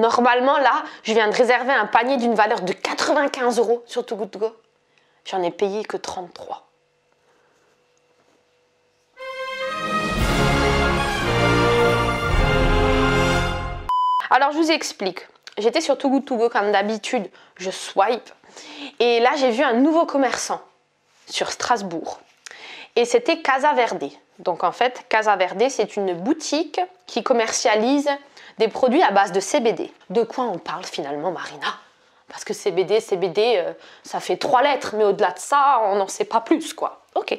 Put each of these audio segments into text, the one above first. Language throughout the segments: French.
Normalement, là, je viens de réserver un panier d'une valeur de 95 € sur Too Good To Go. J'en ai payé que 33. Alors, je vous explique. J'étais sur Too Good To Go comme d'habitude. Je swipe. Et là, j'ai vu un nouveau commerçant sur Strasbourg. Et c'était Casa Verde. Donc, en fait, Casa Verde, c'est une boutique qui commercialise des produits à base de CBD. De quoi on parle finalement, Marina? Parce que CBD, ça fait 3 lettres, mais au-delà de ça, on n'en sait pas plus, quoi. Ok.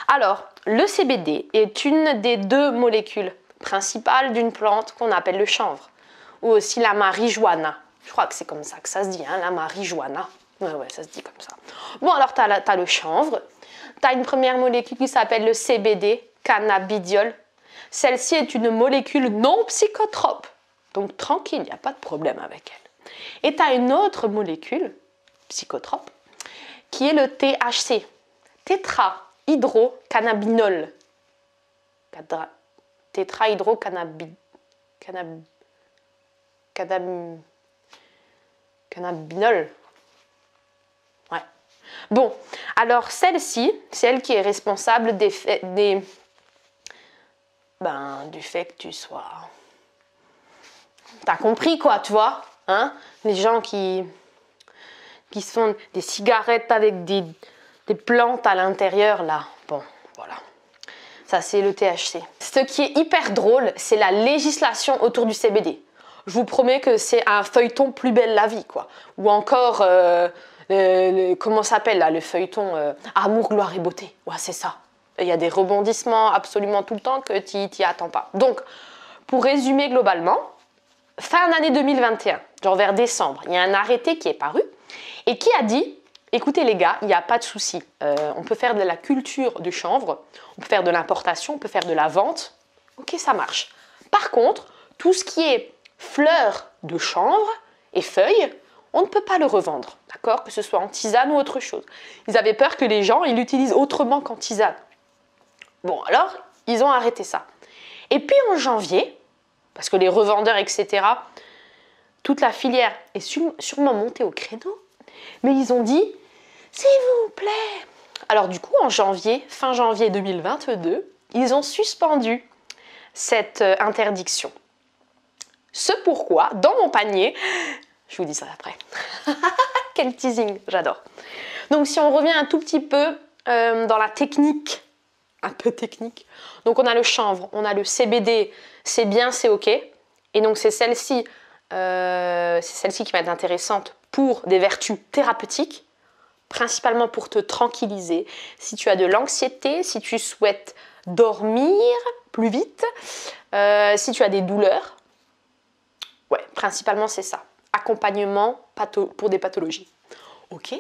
Alors, le CBD est une des 2 molécules principales d'une plante qu'on appelle le chanvre, ou aussi la marijuana. Je crois que c'est comme ça que ça se dit, hein, la marijuana. Ouais, ça se dit comme ça. Bon, alors, tu as le chanvre. Tu as une première molécule qui s'appelle le CBD, cannabidiol. Celle-ci est une molécule non psychotrope. Donc tranquille, il n'y a pas de problème avec elle. Et tu as une autre molécule psychotrope qui est le THC, tétrahydrocannabinol. Cannabinol. Ouais. Bon, alors celle-ci, c'est elle qui est responsable du fait que tu sois... T'as compris quoi, tu vois, hein? Les gens qui se font des cigarettes avec des plantes à l'intérieur, là. Bon, voilà. Ça, c'est le THC. Ce qui est hyper drôle, c'est la législation autour du CBD. Je vous promets que c'est un feuilleton plus belle la vie, quoi. Ou encore, comment ça s'appelle, là, le feuilleton Amour, gloire et beauté. Ouais, c'est ça. Il y a des rebondissements absolument tout le temps que tu n'y attends pas. Donc, pour résumer globalement, fin d'année 2021, genre vers décembre, il y a un arrêté qui est paru et qui a dit, écoutez les gars, il n'y a pas de souci, on peut faire de la culture du chanvre, on peut faire de l'importation, on peut faire de la vente, ok, ça marche. Par contre, tout ce qui est fleurs de chanvre et feuilles, on ne peut pas le revendre, d'accord, que ce soit en tisane ou autre chose. Ils avaient peur que les gens ils l'utilisent autrement qu'en tisane. Bon, alors, ils ont arrêté ça. Et puis en janvier, parce que les revendeurs, etc., toute la filière est sûrement montée au créneau, mais ils ont dit, s'il vous plaît. Alors du coup, en janvier, fin janvier 2022, ils ont suspendu cette interdiction. Ce pourquoi, dans mon panier, je vous dis ça après. Quel teasing, j'adore. Donc si on revient un tout petit peu dans la technique, un peu technique. Donc on a le chanvre, on a le CBD, c'est bien, c'est ok. Et donc c'est celle-ci qui va être intéressante pour des vertus thérapeutiques, principalement pour te tranquilliser. Si tu as de l'anxiété, si tu souhaites dormir plus vite, si tu as des douleurs, ouais, principalement c'est ça. Accompagnement pour des pathologies. Ok.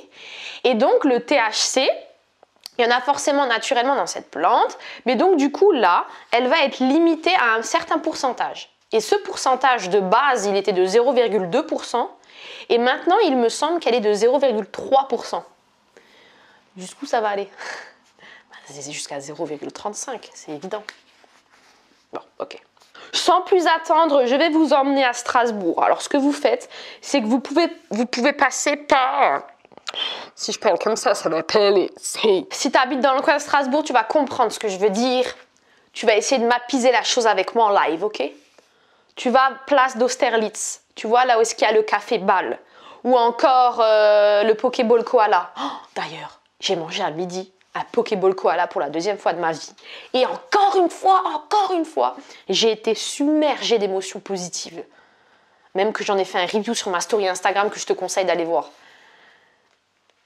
Et donc le THC, il y en a forcément naturellement dans cette plante, mais donc du coup là, elle va être limitée à un certain pourcentage. Et ce pourcentage de base, il était de 0,2%, et maintenant il me semble qu'elle est de 0,3%. Jusqu'où ça va aller? C'est jusqu'à 0,35, c'est évident. Bon, ok. Sans plus attendre, je vais vous emmener à Strasbourg. Alors ce que vous faites, c'est que vous pouvez passer par... Si je parle comme ça va pas aller. Si tu habites dans le coin de Strasbourg, tu vas comprendre ce que je veux dire. Tu vas essayer de mappiser la chose avec moi en live, ok? Tu vas place d'Austerlitz. Tu vois là où est-ce qu'il y a le café Bâle. Ou encore le Pokéball Koala. Oh, d'ailleurs, j'ai mangé à midi un Pokéball Koala pour la 2e fois de ma vie. Et encore une fois, j'ai été submergée d'émotions positives. Même que j'en ai fait un review sur ma story Instagram que je te conseille d'aller voir.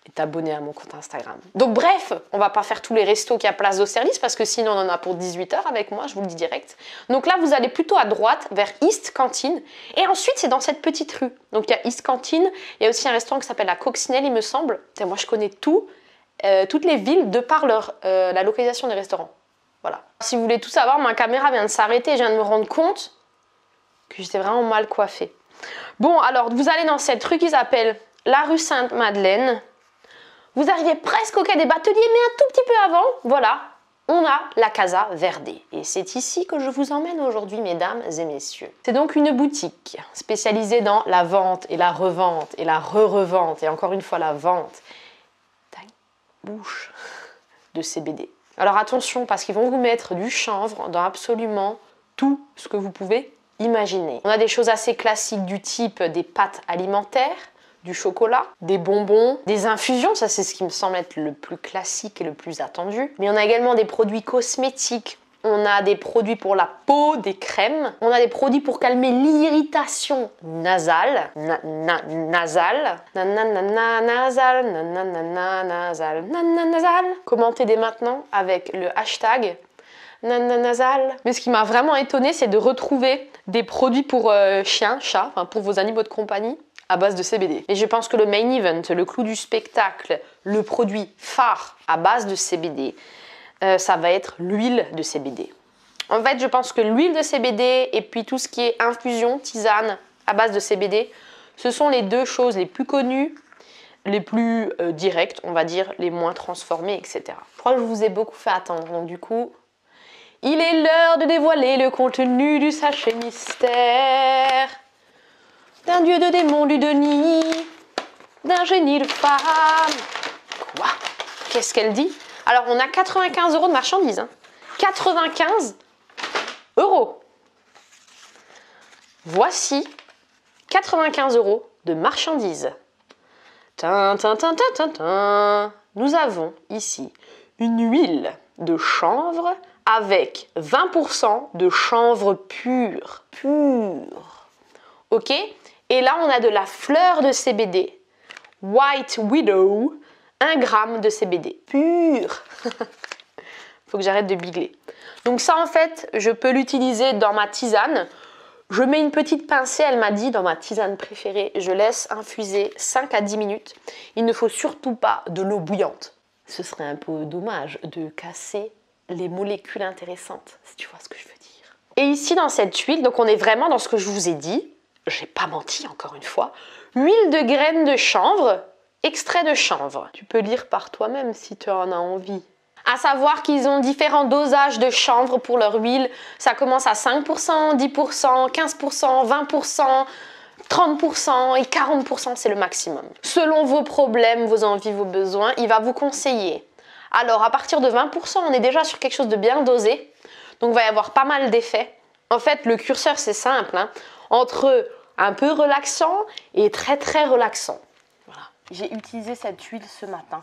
Et t'abonner à mon compte Instagram. Donc bref, on va pas faire tous les restos qu'il y a place d'Austerlitz parce que sinon on en a pour 18 h avec moi, je vous le dis direct. Donc là, vous allez plutôt à droite vers East Cantine. Et ensuite, c'est dans cette petite rue. Donc il y a East Cantine, il y a aussi un restaurant qui s'appelle la Coccinelle, il me semble. Et moi, je connais toutes les villes de par la localisation des restaurants. Voilà. Si vous voulez tout savoir, ma caméra vient de s'arrêter. Je viens de me rendre compte que j'étais vraiment mal coiffée. Bon, alors, vous allez dans cette rue qui s'appelle la rue Sainte-Madeleine. Vous arrivez presque au quai des Bateliers, mais un tout petit peu avant, voilà. on a la Casa Verde. Et c'est ici que je vous emmène aujourd'hui, mesdames et messieurs. C'est donc une boutique spécialisée dans la vente et la revente et la re-revente et encore une fois la vente. Bouche de CBD. Alors attention, parce qu'ils vont vous mettre du chanvre dans absolument tout ce que vous pouvez imaginer. On a des choses assez classiques du type des pâtes alimentaires, du chocolat, des bonbons, des infusions, ça c'est ce qui me semble être le plus classique et le plus attendu. Mais on a également des produits cosmétiques, on a des produits pour la peau, des crèmes, on a des produits pour calmer l'irritation nasale, nasale. Commentez dès maintenant avec le hashtag nasal. Mais ce qui m'a vraiment étonnée, c'est de retrouver des produits pour chiens, chats, enfin pour vos animaux de compagnie, à base de CBD. Et je pense que le main event, le clou du spectacle, le produit phare à base de CBD, ça va être l'huile de CBD. En fait, je pense que l'huile de CBD et puis tout ce qui est infusion, tisane à base de CBD, ce sont les deux choses les plus connues, les plus directes, on va dire, les moins transformées, etc. Je crois que je vous ai beaucoup fait attendre, donc du coup, il est l'heure de dévoiler le contenu du sachet mystère. D'un dieu de démon du Denis, d'un génie de femme. Quoi? Qu'est-ce qu'elle dit? Alors, on a 95 € de marchandises. Hein. 95 €. Voici 95 € de marchandises. Tin, tin, tin, tin, tin, tin. Nous avons ici une huile de chanvre avec 20% de chanvre pur. Ok? Et là, on a de la fleur de CBD, White Widow, 1 g de CBD, pur. Faut que j'arrête de bigler. Donc ça, en fait, je peux l'utiliser dans ma tisane. Je mets une petite pincée, elle m'a dit, dans ma tisane préférée. Je laisse infuser 5 à 10 minutes. Il ne faut surtout pas de l'eau bouillante. Ce serait un peu dommage de casser les molécules intéressantes, si tu vois ce que je veux dire. Et ici, dans cette huile, donc on est vraiment dans ce que je vous ai dit. J'ai pas menti encore une fois, huile de graines de chanvre, extrait de chanvre. Tu peux lire par toi-même si tu en as envie. À savoir qu'ils ont différents dosages de chanvre pour leur huile. Ça commence à 5%, 10%, 15%, 20%, 30% et 40%, c'est le maximum. Selon vos problèmes, vos envies, vos besoins, il va vous conseiller. Alors, à partir de 20%, on est déjà sur quelque chose de bien dosé. Donc, il va y avoir pas mal d'effets. En fait, le curseur, c'est simple. Hein. Entre un peu relaxant et très très relaxant. Voilà. J'ai utilisé cette huile ce matin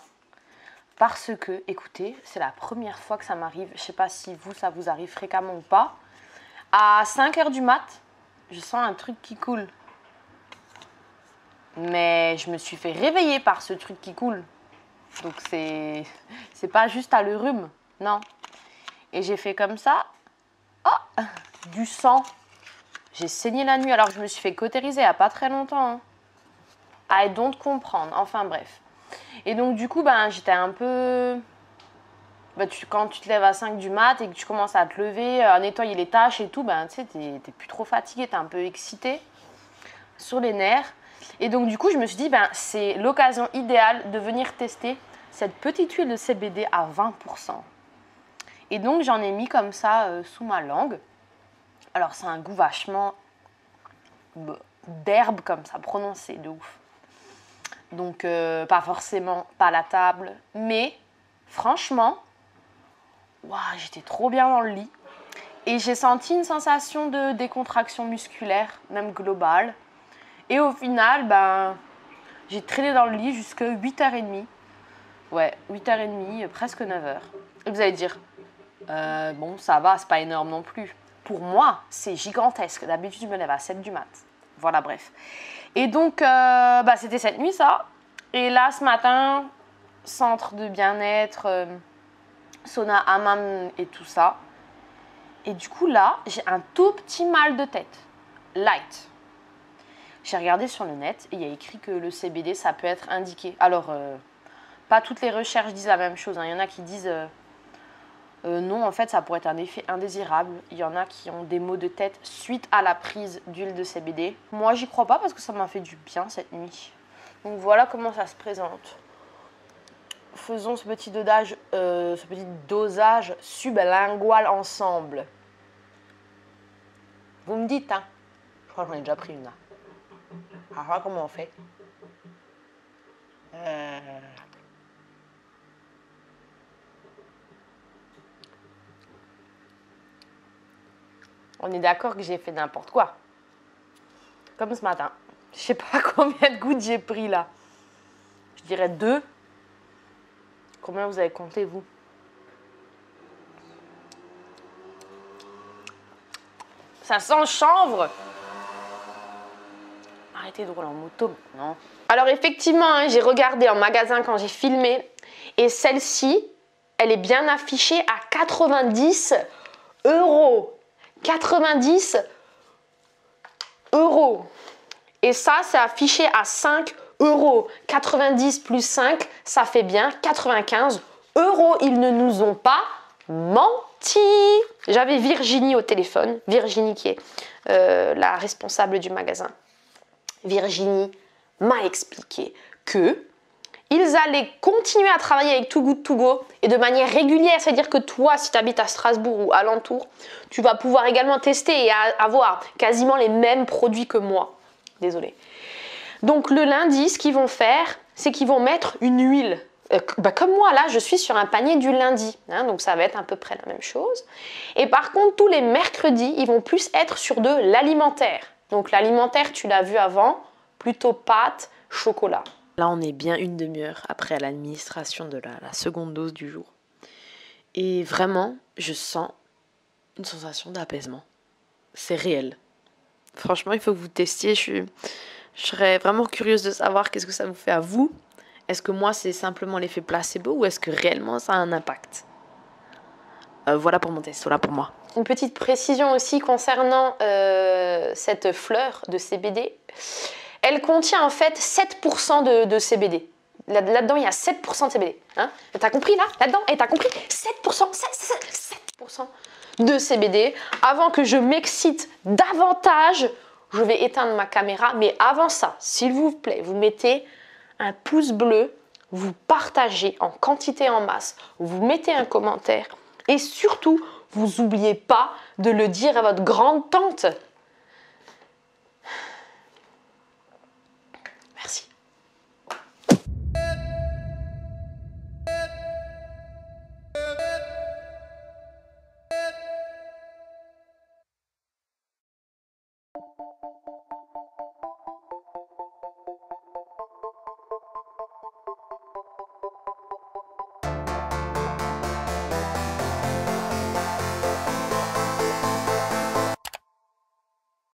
parce que, écoutez, c'est la première fois que ça m'arrive. Je ne sais pas si vous, ça vous arrive fréquemment ou pas. À 5 h du mat, je sens un truc qui coule. Mais je me suis fait réveiller par ce truc qui coule. Donc c'est pas juste à le rhume, non. Et j'ai fait comme ça. Oh, du sang. J'ai saigné la nuit alors que je me suis fait cautériser il n'y a pas très longtemps. Hein. I don't comprendre. Enfin bref. Et donc du coup, ben, j'étais un peu... quand tu te lèves à 5 du mat et que tu commences à te lever, à nettoyer les tâches et tout, ben, tu sais, t'es plus trop fatigué, t'es un peu excité sur les nerfs. Et donc du coup, je me suis dit, ben, c'est l'occasion idéale de venir tester cette petite huile de CBD à 20%. Et donc j'en ai mis comme ça sous ma langue. Alors c'est un goût vachement d'herbe comme ça, prononcé de ouf. Donc pas forcément palatable, mais franchement, wow, j'étais trop bien dans le lit. Et j'ai senti une sensation de décontraction musculaire, même globale. Et au final, ben, j'ai traîné dans le lit jusqu'à 8h30. Ouais, 8h30, presque 9h. Et vous allez dire, bon, ça va, c'est pas énorme non plus. Pour moi, c'est gigantesque. D'habitude, je me lève à 7 du mat. Voilà, bref. Et donc, bah, c'était cette nuit, ça. Et là, ce matin, centre de bien-être, sauna, hammam et tout ça. Et du coup, là, j'ai un tout petit mal de tête. Light. J'ai regardé sur le net et il y a écrit que le CBD, ça peut être indiqué. Alors, pas toutes les recherches disent la même chose. Hein. Il y en a qui disent... non, en fait, ça pourrait être un effet indésirable. Il y en a qui ont des maux de tête suite à la prise d'huile de CBD. Moi, j'y crois pas parce que ça m'a fait du bien cette nuit. Donc voilà comment ça se présente. faisons ce petit dosage sublingual ensemble. Vous me dites, hein. Je crois que j'en ai déjà pris une là. Alors comment on fait? On est d'accord que j'ai fait n'importe quoi. Comme ce matin. Je sais pas combien de gouttes j'ai pris là. Je dirais 2. Combien vous avez compté, vous? Ça sent le chanvre. Arrêtez de rouler en moto, non. Alors effectivement, hein, j'ai regardé en magasin quand j'ai filmé. Et celle-ci, elle est bien affichée à 90 €. 90 €. Et ça, c'est affiché à 5 €. 90 plus 5, ça fait bien 95 €. Ils ne nous ont pas menti. J'avais Virginie au téléphone. Virginie qui est la responsable du magasin. Virginie m'a expliqué que ils allaient continuer à travailler avec Too Good To Go et de manière régulière. C'est-à-dire que toi, si tu habites à Strasbourg ou alentour, tu vas pouvoir également tester et avoir quasiment les mêmes produits que moi. Désolée. Donc le lundi, ce qu'ils vont faire, c'est qu'ils vont mettre une huile. Comme moi, là, je suis sur un panier du lundi. Hein, donc ça va être à peu près la même chose. Et par contre, tous les mercredis, ils vont plus être sur de l'alimentaire. Donc l'alimentaire, tu l'as vu avant, plutôt pâtes, chocolat. Là, on est bien une demi-heure après l'administration de la seconde dose du jour. Et vraiment, je sens une sensation d'apaisement. C'est réel. Franchement, il faut que vous testiez. Je serais vraiment curieuse de savoir qu'est-ce que ça vous fait à vous. Est-ce que moi, c'est simplement l'effet placebo ou est-ce que réellement ça a un impact? Voilà pour mon test, voilà pour moi. Une petite précision aussi concernant cette fleur de CBD. Elle contient en fait 7% de CBD. Là-dedans, il y a 7% de CBD. Hein? T'as compris là? Là-dedans? T'as compris? 7% de CBD. Avant que je m'excite davantage, je vais éteindre ma caméra. Mais avant ça, s'il vous plaît, vous mettez un pouce bleu, vous partagez en quantité en masse, vous mettez un commentaire et surtout, vous n'oubliez pas de le dire à votre grande tante.